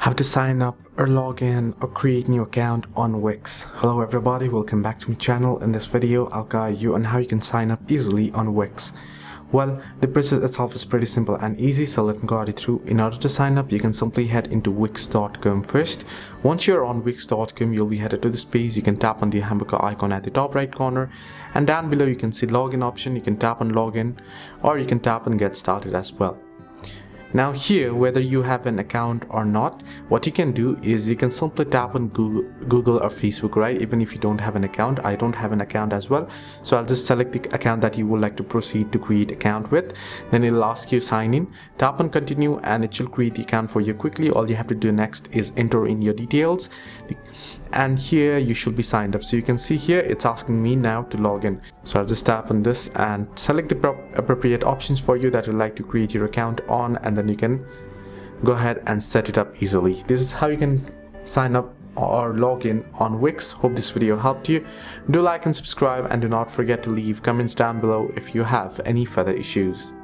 How to sign up or log in or create new account on Wix. Hello everybody, welcome back to my channel. In this video I'll guide you on how you can sign up easily on Wix. Well, the process itself is pretty simple and easy, so let me guide you through. In order to sign up, you can simply head into wix.com first. Once you're on wix.com, you'll be headed to this page. You can tap on the hamburger icon at the top right corner, and down below you can see login option. You can tap on login, or you can tap on get started as well. Now here, whether you have an account or not, what you can do is you can simply tap on Google or Facebook, right? Even if you don't have an account. I don't have an account as well, so I'll just select the account that you would like to proceed to create account with. Then it'll ask you sign in, tap on continue, and it should create the account for you quickly. All you have to do next is enter in your details, and here you should be signed up. So you can see here it's asking me now to log in, so I'll just tap on this and select the appropriate options for you that you'd like to create your account on, and then you can go ahead and set it up easily. This is how you can sign up or log in on Wix. Hope this video helped you. Do like and subscribe, and do not forget to leave comments down below if you have any further issues.